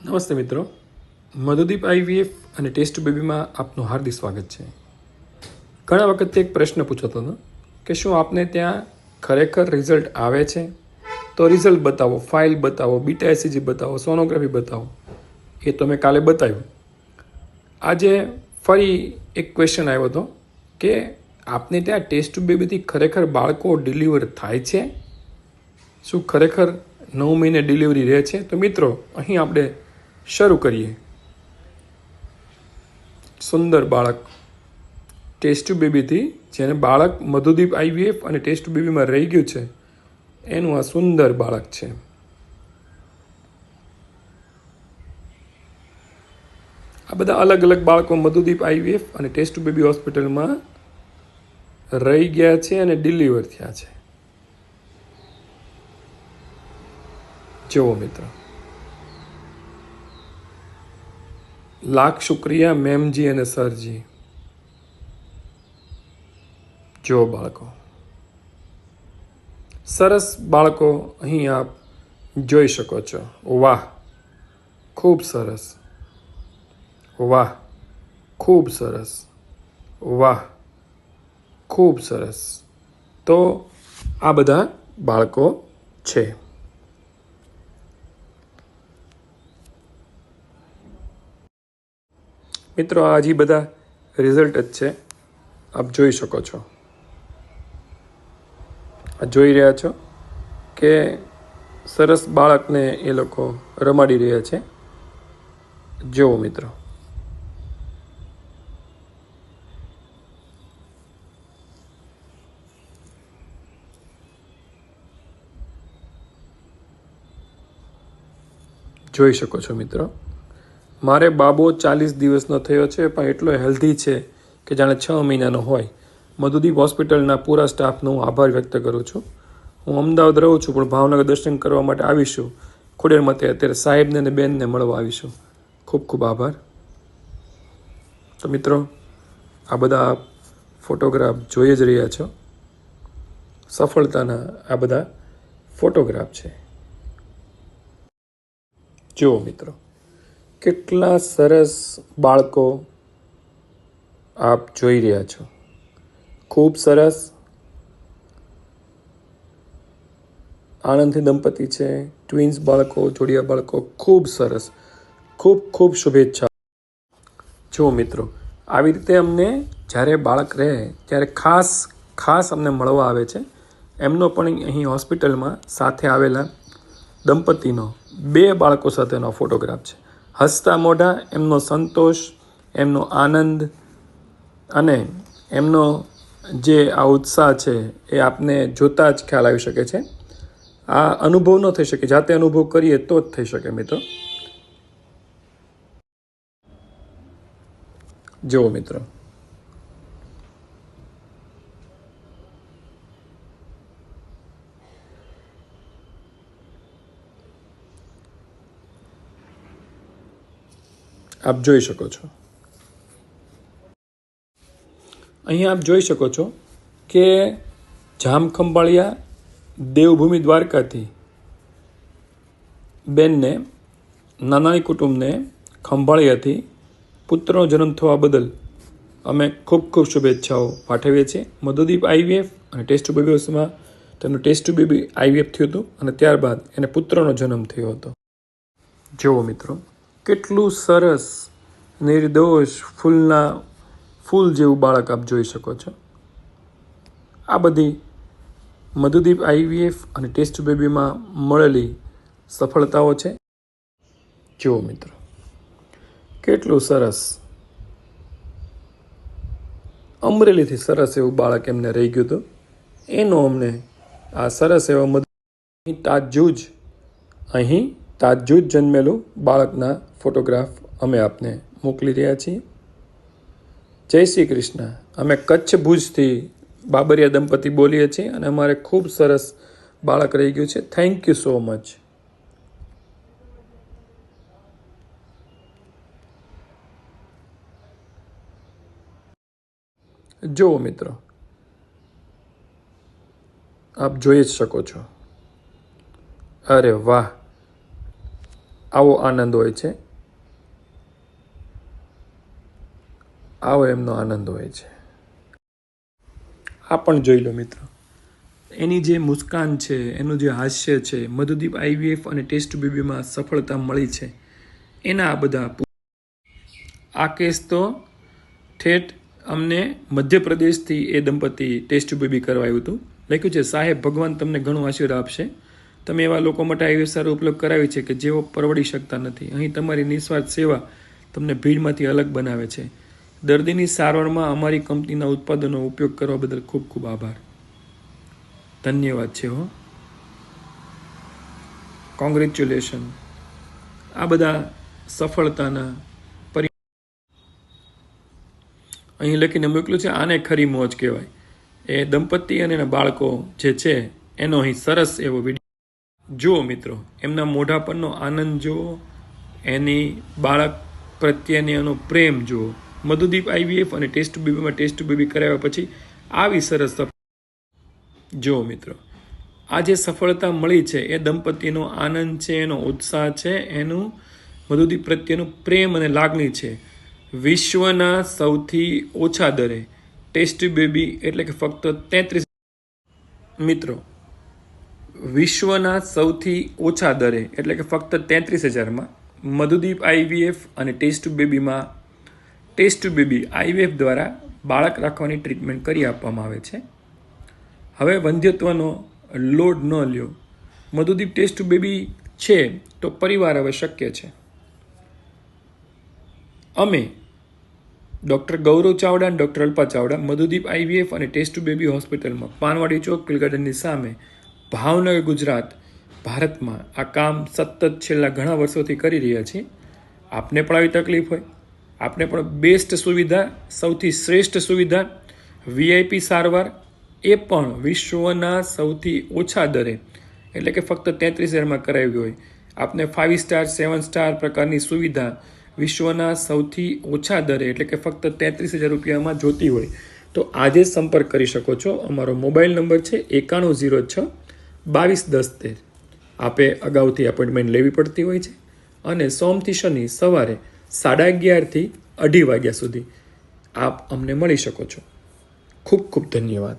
નમસ્તે મિત્રો, મધુદીપ આઈવીએફ અને ટેસ્ટ બેબીમાં આપનું હાર્દિક સ્વાગત છે. ઘણા વખત એક પ્રશ્ન પૂછાતો હતો કે શું આપને ત્યાં ખરેખર રિઝલ્ટ આવે છે? તો રિઝલ્ટ બતાવો, ફાઇલ બતાવો, બીટા એસીજી બતાવો, સોનોગ્રાફી બતાવો. એ તો મેં કાલે બતાવ્યું. આજે ફરી એક ક્વેશ્ચન આવ્યો હતો કે આપને ત્યાં ટેસ્ટ બેબીથી ખરેખર બાળકો ડિલિવર થાય છે? શું ખરેખર 9 મહિને ડિલિવરી રહે છે? તો મિત્રો, અહીં આપણે શરૂ કરીએ. સુંદર બાળક ટેસ્ટ બેબીથી, જેને બાળક મધુદીપ આઈવીએફ અને ટેસ્ટ બેબીમાં રહી ગયું છે, એનું આ સુંદર બાળક છે. આ બધા અલગ અલગ બાળકો મધુદીપ આઈવીએફ અને ટેસ્ટ બેબી હોસ્પિટલમાં રહી ગયા છે અને ડિલિવર થયા છે. જુઓ મિત્રો, લાખ શુક્રિયા મેમજી અને સરજી. જુઓ બાળકો, સરસ બાળકો અહીં આપ જોઈ શકો છો. વાહ, ખૂબ સરસ. વાહ, ખૂબ સરસ. વાહ, ખૂબ સરસ. તો આ બધા બાળકો છે. મિત્રો, આ હજી બધા રિઝલ્ટ જ છે. આપ જોઈ શકો છો. આ જોઈ રહ્યા છો કે સરસ બાળકને એ લોકો રમાડી રહ્યા છે. જુઓ મિત્રો, જોઈ શકો છો મિત્રો. મારે બાબો 40 દિવસનો થયો છે, પણ એટલો હેલ્ધી છે કે જાણે 6 મહિનાનો હોય. મધુદીપ હોસ્પિટલના પૂરા સ્ટાફનો હું આભાર વ્યક્ત કરું છું. હું અમદાવાદ રહું છું, પણ ભાવનગર દર્શન કરવા માટે આવીશું. ખોડિયાર માતે અત્યારે સાહેબને અને બેનને મળવા આવીશું. ખૂબ ખૂબ આભાર. તો મિત્રો, આ બધા ફોટોગ્રાફ જોઈ જ રહ્યા છો. સફળતાના આ બધા ફોટોગ્રાફ છે. જુઓ મિત્રો, કેટલા સરસ બાળકો આપ જોઈ રહ્યા છો. ખૂબ સરસ. આનંદથી દંપતી છે, ટ્વિન્સ બાળકો, જોડિયા બાળકો. ખૂબ સરસ. ખૂબ ખૂબ શુભેચ્છા. જુઓ મિત્રો, આવી રીતે અમને જ્યારે બાળક રહે ત્યારે ખાસ અમને મળવા આવે છે. એમનો પણ અહીં હોસ્પિટલમાં સાથે આવેલા દંપતીનો 2 બાળકો સાથેનો ફોટોગ્રાફ છે. હસતા મોઢા, એમનો સંતોષ, એમનો આનંદ અને એમનો જે આ ઉત્સાહ છે એ આપને જોતાં જ ખ્યાલ આવી શકે છે. આ અનુભવ ન થઈ શકે, જાતે અનુભવ કરીએ તો જ થઈ શકે મિત્રો. જુઓ મિત્રો, આપ જોઈ શકો છો. અહીં આપ જોઈ શકો છો કે જામખંભાળિયા દેવભૂમિ દ્વારકાથી બેનને, નાનાણી કુટુંબને ખંભાળિયાથી પુત્રનો જન્મ થવા બદલ અમે ખૂબ ખૂબ શુભેચ્છાઓ પાઠવીએ છીએ. મધુદીપ આઈવીએફ અને ટેસ્ટ બેબીમાં તેમનું ટેસ્ટ બેબી આઈવીએફ થયું હતું અને ત્યારબાદ એને પુત્રનો જન્મ થયો હતો. જુઓ મિત્રો, કેટલું સરસ, નિર્દોષ, ફૂલ જેવું બાળક આપ જોઈ શકો છો. આ બધી મધુદીપ આઈવીએફ અને ટેસ્ટ બેબીમાં મળેલી સફળતાઓ છે. જુઓ મિત્રો, કેટલું સરસ. અમરેલીથી સરસ એવું બાળક એમને રહી ગયું હતું. એનો અમને આ સરસ એવો અહીં તાજુજ જન્મેલું બાળકના ફોટોગ્રાફ અમે આપને મોકલી રહ્યા છીએ. જય શ્રી કૃષ્ણ. અમે કચ્છ ભુજથી બાબરિયા દંપતી બોલીએ છીએ અને અમારે ખૂબ સરસ બાળક રહી ગયું છે. Thank you so much. જુઓ મિત્રો, આપ જોઈ જ શકો છો. અરે વાહ, આવો આનંદ હોય છે, આવો એમનો આનંદ હોય છે. આ પણ જોઈ લો મિત્રો, એની જે મુસ્કાન છે, એનું જે હાસ્ય છે, મધુદીપ આઈવીએફ અને ટેસ્ટ બેબીમાં સફળતા મળી છે એના આ બધા. આ કેસ તો ઠેઠ અમને મધ્યપ્રદેશથી એ દંપતી ટેસ્ટ બેબી કરવાયું હતું. લખ્યું છે, સાહેબ ભગવાન તમને ઘણું આશીર્વાદ આપશે. તમે એવા લોકો માટે આઈવીએફ સારો ઉપયોગ કરાવી છે કે જેઓ પરવડી શકતા નથી. અહીં તમારી નિસ્વાર્થ સેવા તમને ભીડમાંથી અલગ બનાવે છે. દર્દીની સારવારમાં અમારી કંપનીના ઉત્પાદનનો ઉપયોગ કરવા બદલ ખૂબ ખૂબ આભાર. ધન્યવાદ છે હો. કોંગ્રેચ્યુલેશન. આ બધા સફળતાના અહીં લખીને મોકલ્યું છે. આને ખરી મોજ કહેવાય. એ દંપતી અને એના બાળકો જે છે એનો અહીં સરસ એવો વિડીયો જુઓ મિત્રો. એમના મોઢા પરનો આનંદ જુઓ, એની બાળક પ્રત્યેની એનો પ્રેમ જુઓ. મધુદીપ આઈવીએફ અને ટેસ્ટ બેબી કરાવ્યા પછી આવી સરસ જુઓ મિત્રો. આ જે સફળતા મળી છે એ દંપતીનો આનંદ છે, એનો ઉત્સાહ છે, એનું મધુદીપ પ્રત્યેનું પ્રેમ અને લાગણી છે. વિશ્વના સૌથી ઓછા દરે ટેસ્ટ બેબી એટલે કે ફક્ત 33 મિત્રો, વિશ્વના સૌથી ઓછા દરે એટલે કે ફક્ત 33,000માં મધુદીપ આઈવીએફ અને ટેસ્ટ બેબી આઈવીએફ દ્વારા બાળક રાખવાની ટ્રીટમેન્ટ કરી આપવામાં આવે છે. હવે વંધ્યત્વનો લોડ ન લ્યો. મધુદીપ ટેસ્ટ બેબી છે તો પરિવાર હવે શક્ય છે. અમે ડૉક્ટર ગૌરવ ચાવડા અને ડૉક્ટર અલ્પા ચાવડા મધુદીપ આઈવીએફ અને ટેસ્ટ બેબી હોસ્પિટલમાં પાનવાડી ચોક પીલ ગાર્ડનની સામે ભાવનગર ગુજરાત ભારતમાં આ કામ સતત છેલ્લા ઘણા વર્ષોથી કરી રહ્યા છીએ. આપને પણ આવી તકલીફ હોય, આપને પણ બેસ્ટ સુવિધા, સૌથી શ્રેષ્ઠ સુવિધા, વીઆઈપી સારવાર, એ પણ વિશ્વના સૌથી ઓછા દરે એટલે કે ફક્ત 33,000માં કરાવી હોય. આપને 5 સ્ટાર 7 સ્ટાર પ્રકારની સુવિધા વિશ્વના સૌથી ઓછા દરે એટલે કે ફક્ત 33,000 રૂપિયામાં જોતી હોય તો આજે સંપર્ક કરી શકો છો. અમારો મોબાઈલ નંબર છે 9106 221013. આપે અગાઉથી એપોઇન્ટમેન્ટ લેવી પડતી હોય છે અને સોમથી શનિ સવારે 11:30 થી 2:30 વાગ્યા સુધી આપ અમને મળી શકો છો. ખૂબ ખૂબ ધન્યવાદ.